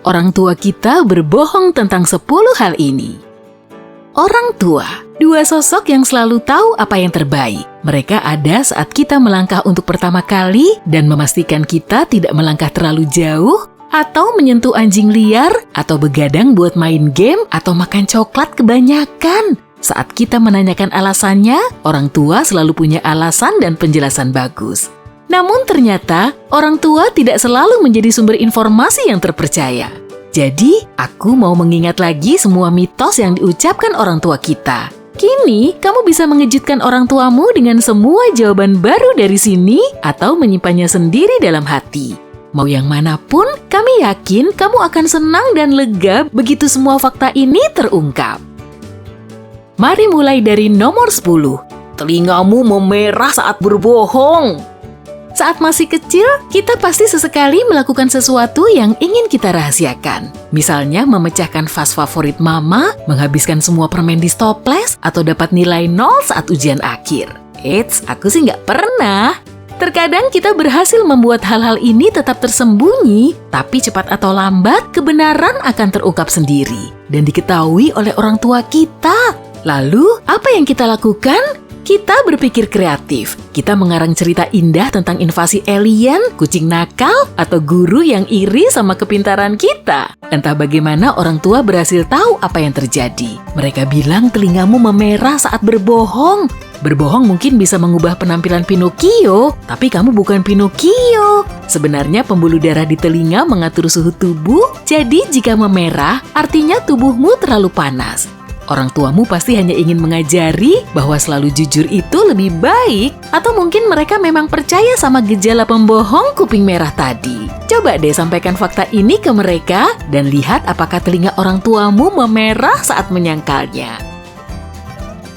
orang tua kita berbohong tentang 10 hal ini. Orang tua, dua sosok yang selalu tahu apa yang terbaik. Mereka ada saat kita melangkah untuk pertama kali dan memastikan kita tidak melangkah terlalu jauh, atau menyentuh anjing liar, atau begadang buat main game, atau makan coklat kebanyakan. Saat kita menanyakan alasannya, orang tua selalu punya alasan dan penjelasan bagus. Namun ternyata, orang tua tidak selalu menjadi sumber informasi yang terpercaya. Jadi, aku mau mengingat lagi semua mitos yang diucapkan orang tua kita. Kini, kamu bisa mengejutkan orang tuamu dengan semua jawaban baru dari sini atau menyimpannya sendiri dalam hati. Mau yang manapun, kami yakin kamu akan senang dan lega begitu semua fakta ini terungkap. Mari mulai dari nomor 10. Telingamu memerah saat berbohong. Saat masih kecil, kita pasti sesekali melakukan sesuatu yang ingin kita rahasiakan. Misalnya memecahkan vas favorit mama, menghabiskan semua permen di stoples, atau dapat nilai 0 saat ujian akhir. Eits, aku sih nggak pernah. Terkadang kita berhasil membuat hal-hal ini tetap tersembunyi, tapi cepat atau lambat kebenaran akan terungkap sendiri dan diketahui oleh orang tua kita. Lalu, apa yang kita lakukan? Kita berpikir kreatif. Kita mengarang cerita indah tentang invasi alien, kucing nakal, atau guru yang iri sama kepintaran kita. Entah bagaimana orang tua berhasil tahu apa yang terjadi. Mereka bilang telingamu memerah saat berbohong. Berbohong mungkin bisa mengubah penampilan Pinocchio, tapi kamu bukan Pinocchio. Sebenarnya pembuluh darah di telinga mengatur suhu tubuh, jadi jika memerah, artinya tubuhmu terlalu panas. Orang tuamu pasti hanya ingin mengajari bahwa selalu jujur itu lebih baik, atau mungkin mereka memang percaya sama gejala pembohong kuping merah tadi. Coba deh sampaikan fakta ini ke mereka dan lihat apakah telinga orang tuamu memerah saat menyangkalnya.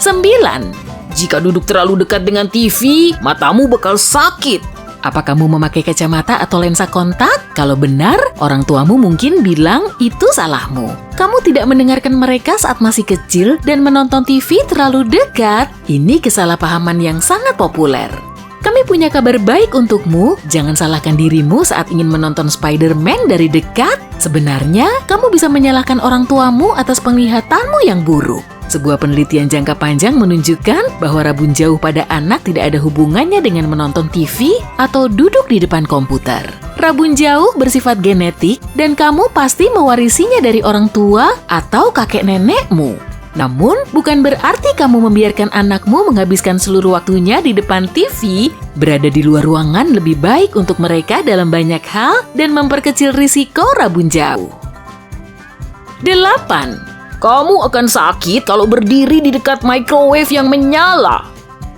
9. Jika duduk terlalu dekat dengan TV, matamu bakal sakit. Apa kamu memakai kacamata atau lensa kontak? Kalau benar, orang tuamu mungkin bilang itu salahmu. Kamu tidak mendengarkan mereka saat masih kecil dan menonton TV terlalu dekat. Ini kesalahpahaman yang sangat populer. Kami punya kabar baik untukmu, jangan salahkan dirimu saat ingin menonton Spider-Man dari dekat. Sebenarnya, kamu bisa menyalahkan orang tuamu atas penglihatanmu yang buruk. Sebuah penelitian jangka panjang menunjukkan bahwa rabun jauh pada anak tidak ada hubungannya dengan menonton TV atau duduk di depan komputer. Rabun jauh bersifat genetik dan kamu pasti mewarisinya dari orang tua atau kakek nenekmu. Namun, bukan berarti kamu membiarkan anakmu menghabiskan seluruh waktunya di depan TV. Berada di luar ruangan lebih baik untuk mereka dalam banyak hal dan memperkecil risiko rabun jauh. 8. Kamu akan sakit kalau berdiri di dekat microwave yang menyala.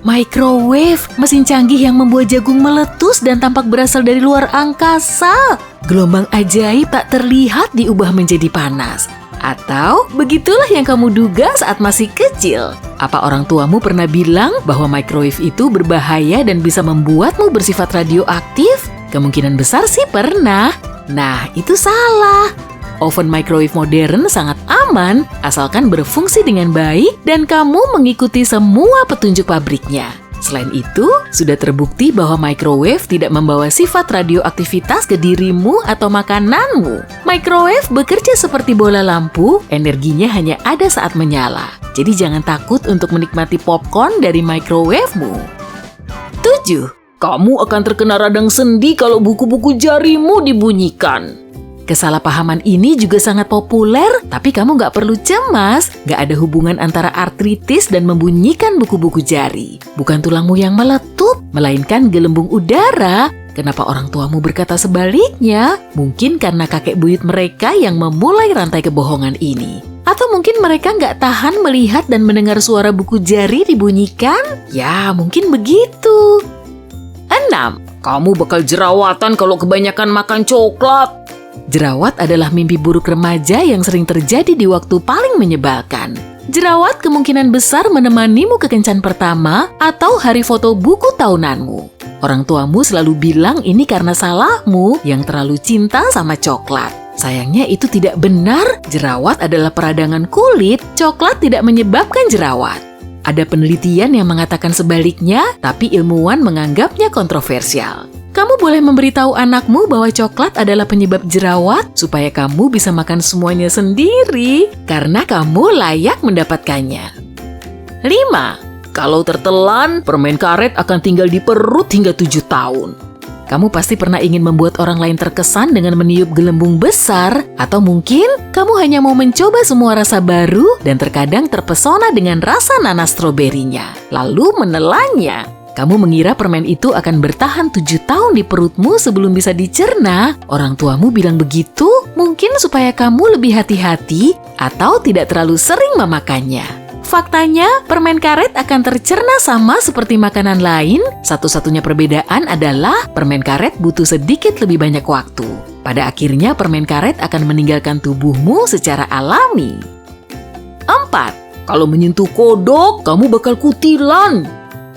Microwave, mesin canggih yang membuat jagung meletus dan tampak berasal dari luar angkasa. Gelombang ajaib tak terlihat diubah menjadi panas. Atau begitulah yang kamu duga saat masih kecil. Apa orang tuamu pernah bilang bahwa microwave itu berbahaya dan bisa membuatmu bersifat radioaktif? Kemungkinan besar sih pernah. Nah, itu salah. Oven microwave modern sangat aman asalkan berfungsi dengan baik dan kamu mengikuti semua petunjuk pabriknya. Selain itu, sudah terbukti bahwa microwave tidak membawa sifat radioaktivitas ke dirimu atau makananmu. Microwave bekerja seperti bola lampu, energinya hanya ada saat menyala. Jadi jangan takut untuk menikmati popcorn dari microwave-mu. 7. Kamu akan terkena radang sendi kalau buku-buku jarimu dibunyikan. Kesalahpahaman ini juga sangat populer, tapi kamu nggak perlu cemas. Nggak ada hubungan antara artritis dan membunyikan buku-buku jari. Bukan tulangmu yang meletup, melainkan gelembung udara. Kenapa orang tuamu berkata sebaliknya? Mungkin karena kakek buyut mereka yang memulai rantai kebohongan ini. Atau mungkin mereka nggak tahan melihat dan mendengar suara buku jari dibunyikan? Ya, mungkin begitu. 6. Kamu bakal jerawatan kalau kebanyakan makan coklat. Jerawat adalah mimpi buruk remaja yang sering terjadi di waktu paling menyebalkan. Jerawat kemungkinan besar menemanimu ke kencan pertama atau hari foto buku tahunanmu. Orang tuamu selalu bilang ini karena salahmu yang terlalu cinta sama coklat. Sayangnya itu tidak benar, jerawat adalah peradangan kulit, coklat tidak menyebabkan jerawat. Ada penelitian yang mengatakan sebaliknya, tapi ilmuwan menganggapnya kontroversial. Kamu boleh memberitahu anakmu bahwa coklat adalah penyebab jerawat supaya kamu bisa makan semuanya sendiri karena kamu layak mendapatkannya. 5. Kalau tertelan, permen karet akan tinggal di perut hingga 7 tahun. Kamu pasti pernah ingin membuat orang lain terkesan dengan meniup gelembung besar, atau mungkin kamu hanya mau mencoba semua rasa baru dan terkadang terpesona dengan rasa nanas stroberinya, lalu menelannya. Kamu mengira permen itu akan bertahan 7 tahun di perutmu sebelum bisa dicerna. Orang tuamu bilang begitu mungkin supaya kamu lebih hati-hati atau tidak terlalu sering memakannya. Faktanya, permen karet akan tercerna sama seperti makanan lain. Satu-satunya perbedaan adalah permen karet butuh sedikit lebih banyak waktu. Pada akhirnya, permen karet akan meninggalkan tubuhmu secara alami. 4. Kalau menyentuh kodok, kamu bakal kutilan.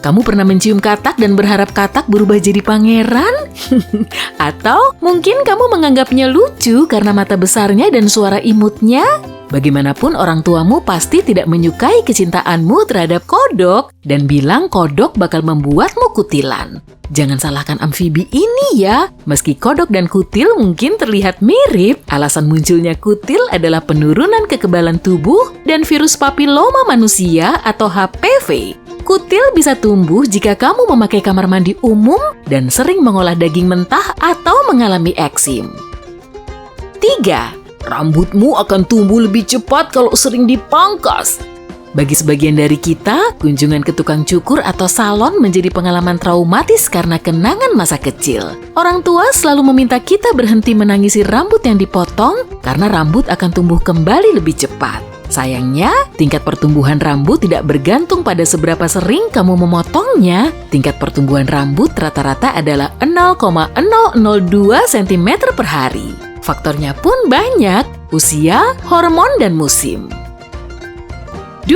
Kamu pernah mencium katak dan berharap katak berubah jadi pangeran? Atau mungkin kamu menganggapnya lucu karena mata besarnya dan suara imutnya? Bagaimanapun orang tuamu pasti tidak menyukai kecintaanmu terhadap kodok dan bilang kodok bakal membuatmu kutilan. Jangan salahkan amfibi ini ya. Meski kodok dan kutil mungkin terlihat mirip, alasan munculnya kutil adalah penurunan kekebalan tubuh dan virus papiloma manusia atau HPV. Kutil bisa tumbuh jika kamu memakai kamar mandi umum dan sering mengolah daging mentah atau mengalami eksim. 3. Rambutmu akan tumbuh lebih cepat kalau sering dipangkas. Bagi sebagian dari kita, kunjungan ke tukang cukur atau salon menjadi pengalaman traumatis karena kenangan masa kecil. Orang tua selalu meminta kita berhenti menangisi rambut yang dipotong karena rambut akan tumbuh kembali lebih cepat. Sayangnya, tingkat pertumbuhan rambut tidak bergantung pada seberapa sering kamu memotongnya. Tingkat pertumbuhan rambut rata-rata adalah 0,002 cm per hari. Faktornya pun banyak, usia, hormon, dan musim. 2.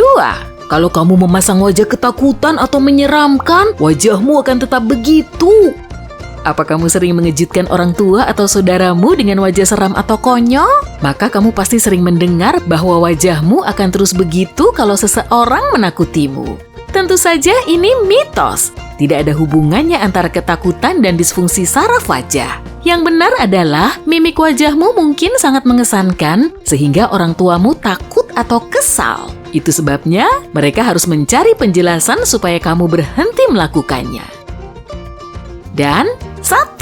Kalau kamu memasang wajah ketakutan atau menyeramkan, wajahmu akan tetap begitu. Apa kamu sering mengejutkan orang tua atau saudaramu dengan wajah seram atau konyol? Maka kamu pasti sering mendengar bahwa wajahmu akan terus begitu kalau seseorang menakutimu. Tentu saja ini mitos. Tidak ada hubungannya antara ketakutan dan disfungsi saraf wajah. Yang benar adalah mimik wajahmu mungkin sangat mengesankan sehingga orang tuamu takut atau kesal. Itu sebabnya mereka harus mencari penjelasan supaya kamu berhenti melakukannya. Dan 1.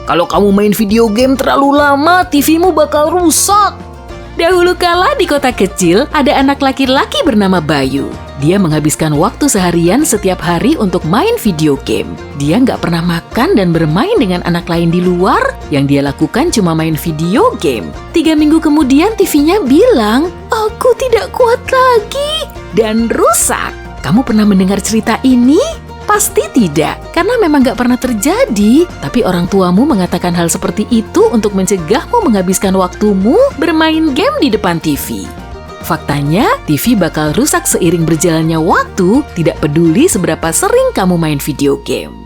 Kalau kamu main video game terlalu lama, TV-mu bakal rusak. Dahulu kala di kota kecil, ada anak laki-laki bernama Bayu. Dia menghabiskan waktu seharian setiap hari untuk main video game. Dia nggak pernah makan dan bermain dengan anak lain di luar. Yang dia lakukan cuma main video game. 3 minggu kemudian TV-nya bilang, "Aku tidak kuat lagi," dan rusak. Kamu pernah mendengar cerita ini? Pasti tidak, karena memang gak pernah terjadi. Tapi orang tuamu mengatakan hal seperti itu untuk mencegahmu menghabiskan waktumu bermain game di depan TV. Faktanya, TV bakal rusak seiring berjalannya waktu, tidak peduli seberapa sering kamu main video game.